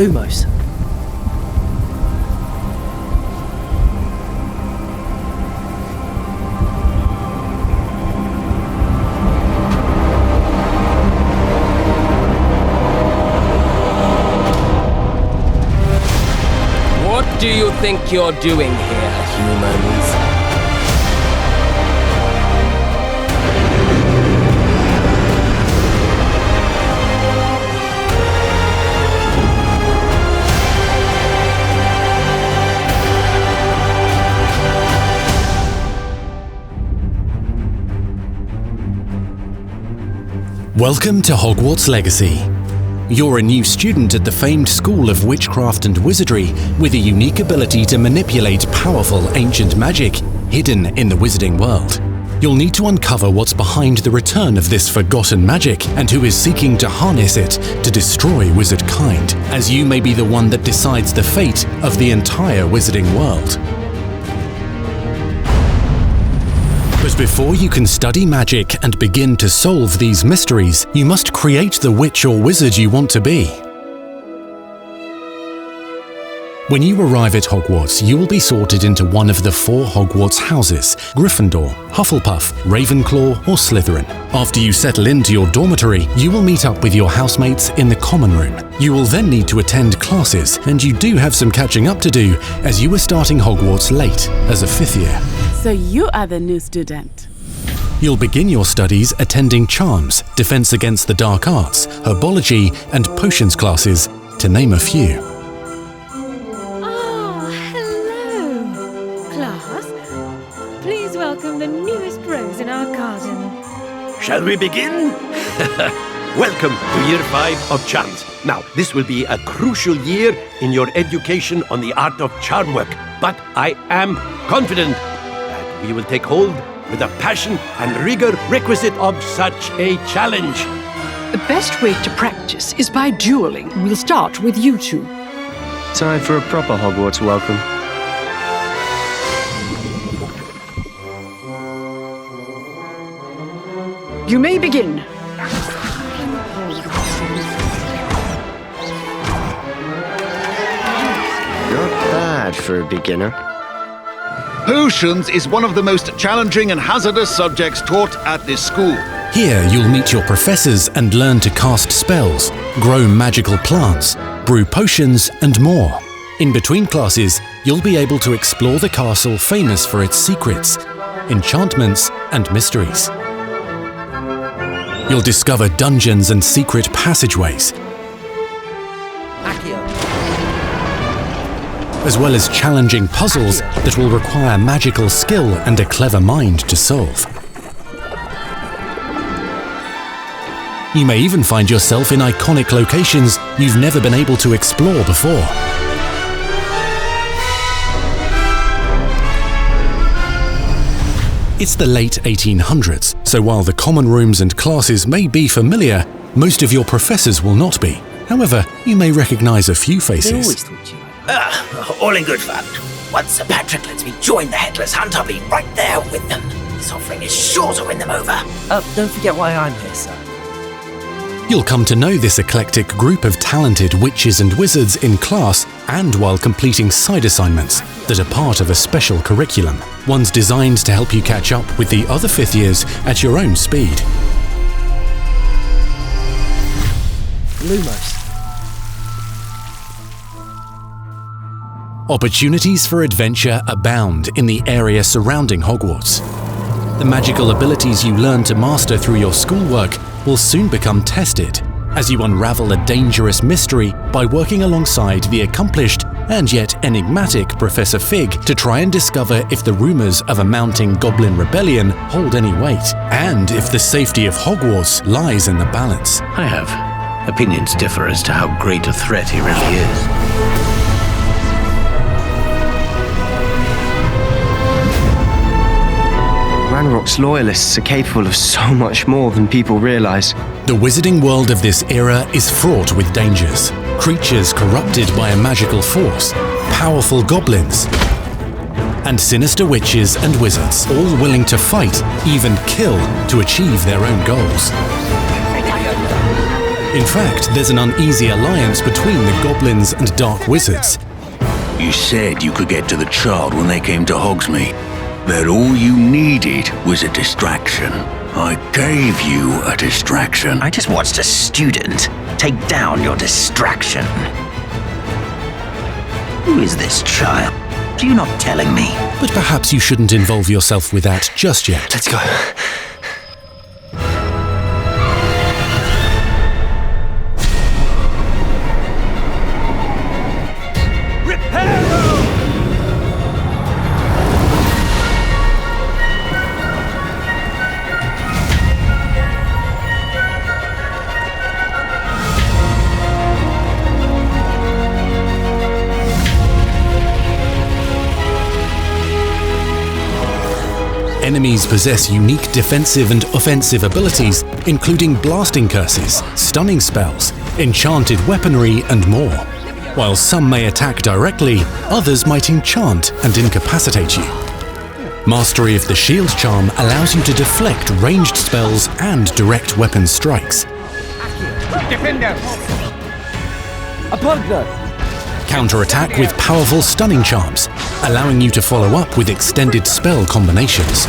Lumos. What do you think you're doing here, humans? Welcome to Hogwarts Legacy. You're a new student at the famed School of Witchcraft and Wizardry with a unique ability to manipulate powerful ancient magic hidden in the wizarding world. You'll need to uncover what's behind the return of this forgotten magic and who is seeking to harness it to destroy wizardkind, as you may be the one that decides the fate of the entire wizarding world. But before you can study magic and begin to solve these mysteries, you must create the witch or wizard you want to be. When you arrive at Hogwarts, you will be sorted into one of the 4 Hogwarts houses: Gryffindor, Hufflepuff, Ravenclaw, or Slytherin. After you settle into your dormitory, you will meet up with your housemates in the common room. You will then need to attend classes, and you do have some catching up to do, as you were starting Hogwarts late as a 5th year. So you are the new student. You'll begin your studies attending Charms, Defense Against the Dark Arts, Herbology, and Potions classes, to name a few. Oh, hello, class. Please welcome the newest rose in our garden. Shall we begin? Welcome to Year 5 of Charms. Now, this will be a crucial year in your education on the art of charm work, but I am confident that we will take hold with the passion and rigor requisite of such a challenge. The best way to practice is by dueling. We'll start with you two. Time for a proper Hogwarts welcome. You may begin. Not bad for a beginner. Potions is one of the most challenging and hazardous subjects taught at this school. Here you'll meet your professors and learn to cast spells, grow magical plants, brew potions, and more. In between classes, you'll be able to explore the castle famous for its secrets, enchantments, and mysteries. You'll discover dungeons and secret passageways, as well as challenging puzzles that will require magical skill and a clever mind to solve. You may even find yourself in iconic locations you've never been able to explore before. It's the late 1800s, so while the common rooms and classes may be familiar, most of your professors will not be. However, you may recognize a few faces. All in good fun. Once Sir Patrick lets me join the Headless Hunt, I'll be right there with them. This offering is sure to win them over. Don't forget why I'm here, sir. You'll come to know this eclectic group of talented witches and wizards in class and while completing side assignments that are part of a special curriculum, ones designed to help you catch up with the other 5th years at your own speed. Lumos. Opportunities for adventure abound in the area surrounding Hogwarts. The magical abilities you learn to master through your schoolwork will soon become tested as you unravel a dangerous mystery by working alongside the accomplished and yet enigmatic Professor Fig to try and discover if the rumors of a mounting goblin rebellion hold any weight, and if the safety of Hogwarts lies in the balance. I have. Opinions differ as to how great a threat he really is. Ranrock's loyalists are capable of so much more than people realize. The wizarding world of this era is fraught with dangers. Creatures corrupted by a magical force, powerful goblins, and sinister witches and wizards, all willing to fight, even kill, to achieve their own goals. In fact, there's an uneasy alliance between the goblins and dark wizards. You said you could get to the child when they came to Hogsmeade. That all you needed was a distraction. I gave you a distraction. I just watched a student take down your distraction. Who is this child? Are you not telling me? But perhaps you shouldn't involve yourself with that just yet. Let's go. Enemies possess unique defensive and offensive abilities, including blasting curses, stunning spells, enchanted weaponry, and more. While some may attack directly, others might enchant and incapacitate you. Mastery of the shield charm allows you to deflect ranged spells and direct weapon strikes. Defender! A bugler! Counterattack with powerful stunning charms, allowing you to follow up with extended spell combinations.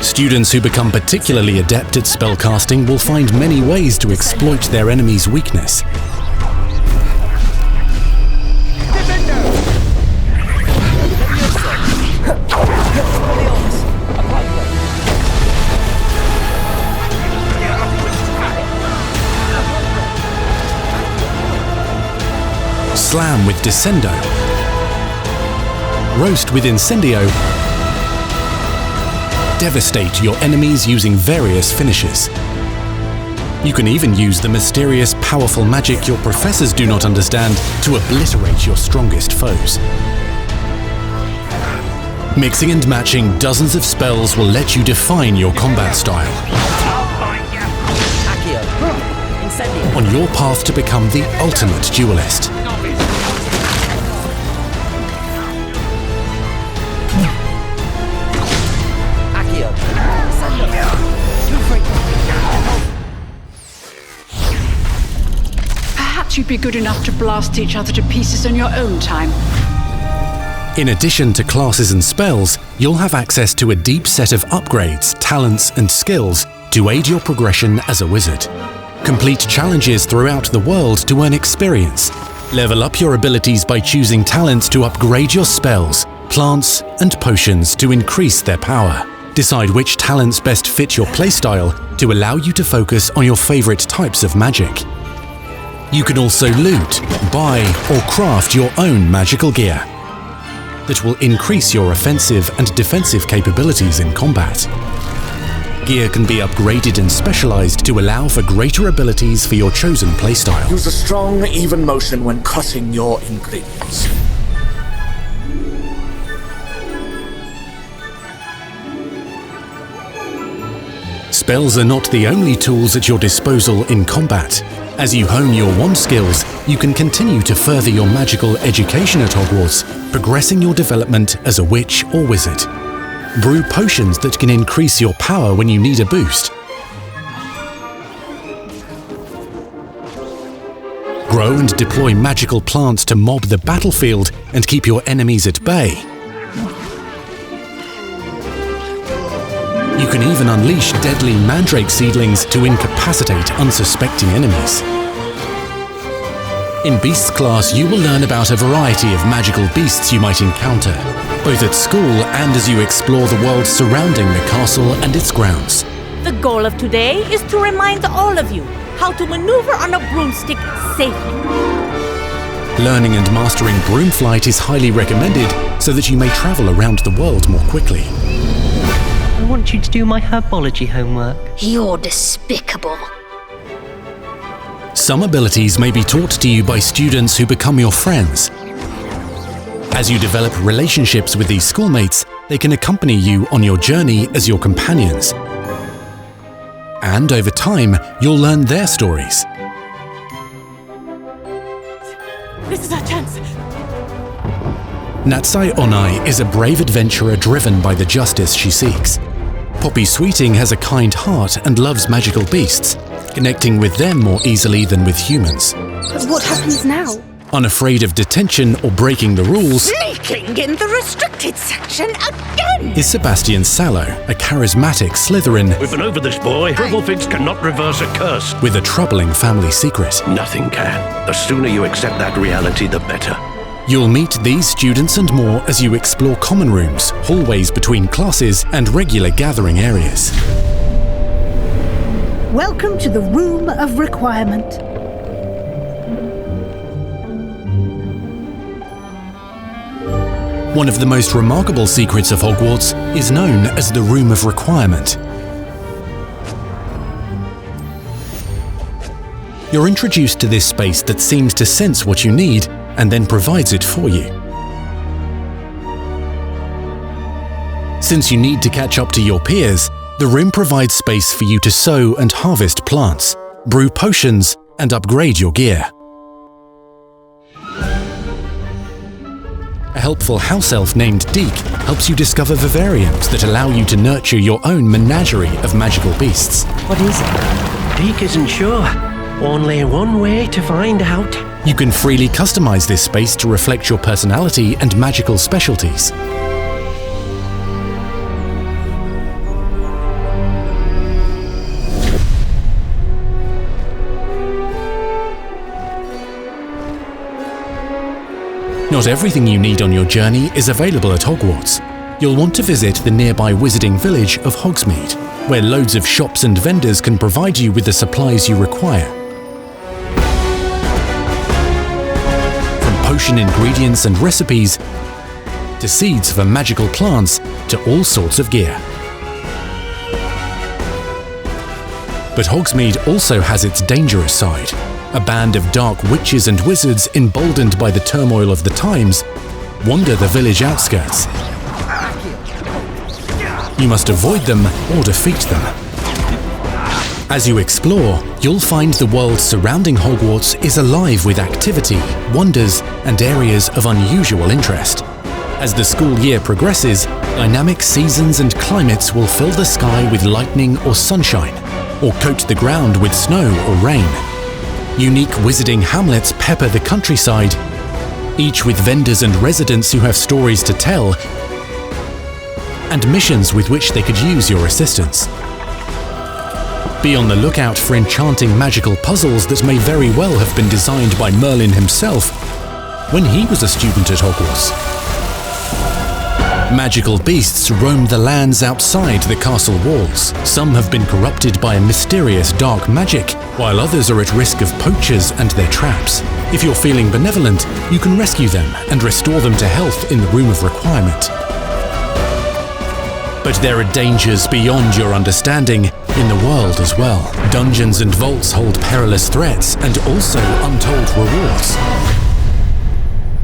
Students who become particularly adept at spellcasting will find many ways to exploit their enemy's weakness. Slam with Descendo, roast with Incendio, devastate your enemies using various finishes. You can even use the mysterious, powerful magic your professors do not understand to obliterate your strongest foes. Mixing and matching dozens of spells will let you define your combat style. On your path to become the ultimate duelist. Perhaps you'd be good enough to blast each other to pieces on your own time. In addition to classes and spells, you'll have access to a deep set of upgrades, talents, and skills to aid your progression as a wizard. Complete challenges throughout the world to earn experience. Level up your abilities by choosing talents to upgrade your spells, plants, and potions to increase their power. Decide which talents best fit your playstyle to allow you to focus on your favorite types of magic. You can also loot, buy, or craft your own magical gear that will increase your offensive and defensive capabilities in combat. Gear can be upgraded and specialized to allow for greater abilities for your chosen playstyle. Use a strong, even motion when cutting your ingredients. Spells are not the only tools at your disposal in combat. As you hone your wand skills, you can continue to further your magical education at Hogwarts, progressing your development as a witch or wizard. Brew potions that can increase your power when you need a boost. Grow and deploy magical plants to mob the battlefield and keep your enemies at bay. You can even unleash deadly mandrake seedlings to incapacitate unsuspecting enemies. In Beasts class, you will learn about a variety of magical beasts you might encounter, both at school and as you explore the world surrounding the castle and its grounds. The goal of today is to remind all of you how to maneuver on a broomstick safely. Learning and mastering broom flight is highly recommended so that you may travel around the world more quickly. I want you to do my herbology homework. You're despicable. Some abilities may be taught to you by students who become your friends. As you develop relationships with these schoolmates, they can accompany you on your journey as your companions. And over time, you'll learn their stories. This is our chance. Natsai Onai is a brave adventurer driven by the justice she seeks. Poppy Sweeting has a kind heart and loves magical beasts, connecting with them more easily than with humans. But what happens now? Unafraid of detention or breaking the rules, Sneaking in the restricted section again! is Sebastian Sallow, a charismatic Slytherin We've been over this, boy. Triple-Figs cannot reverse a curse. with a troubling family secret. Nothing can. The sooner you accept that reality, the better. You'll meet these students and more as you explore common rooms, hallways between classes, and regular gathering areas. Welcome to the Room of Requirement. One of the most remarkable secrets of Hogwarts is known as the Room of Requirement. You're introduced to this space that seems to sense what you need and then provides it for you. Since you need to catch up to your peers, the room provides space for you to sow and harvest plants, brew potions, and upgrade your gear. A helpful house elf named Deke helps you discover vivariums that allow you to nurture your own menagerie of magical beasts. What is it? Deke isn't sure. Only one way to find out. You can freely customize this space to reflect your personality and magical specialties. Not everything you need on your journey is available at Hogwarts. You'll want to visit the nearby wizarding village of Hogsmeade, where loads of shops and vendors can provide you with the supplies you require. From potion ingredients and recipes, to seeds for magical plants, to all sorts of gear. But Hogsmeade also has its dangerous side. A band of dark witches and wizards, emboldened by the turmoil of the times, wander the village outskirts. You must avoid them or defeat them. As you explore, you'll find the world surrounding Hogwarts is alive with activity, wonders, and areas of unusual interest. As the school year progresses, dynamic seasons and climates will fill the sky with lightning or sunshine, or coat the ground with snow or rain. Unique wizarding hamlets pepper the countryside, each with vendors and residents who have stories to tell and missions with which they could use your assistance. Be on the lookout for enchanting magical puzzles that may very well have been designed by Merlin himself when he was a student at Hogwarts. Magical beasts roam the lands outside the castle walls. Some have been corrupted by a mysterious dark magic, while others are at risk of poachers and their traps. If you're feeling benevolent, you can rescue them and restore them to health in the Room of Requirement. But there are dangers beyond your understanding in the world as well. Dungeons and vaults hold perilous threats and also untold rewards.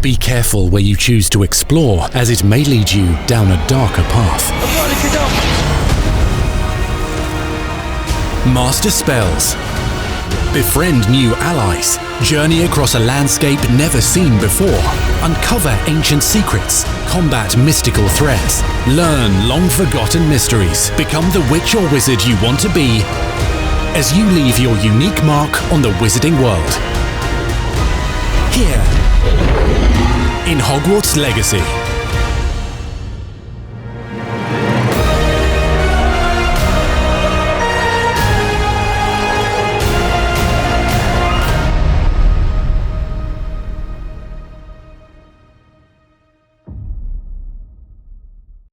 Be careful where you choose to explore, as it may lead you down a darker path. Master spells. Befriend new allies. Journey across a landscape never seen before. Uncover ancient secrets. Combat mystical threats. Learn long-forgotten mysteries. Become the witch or wizard you want to be as you leave your unique mark on the wizarding world. Here in Hogwarts Legacy.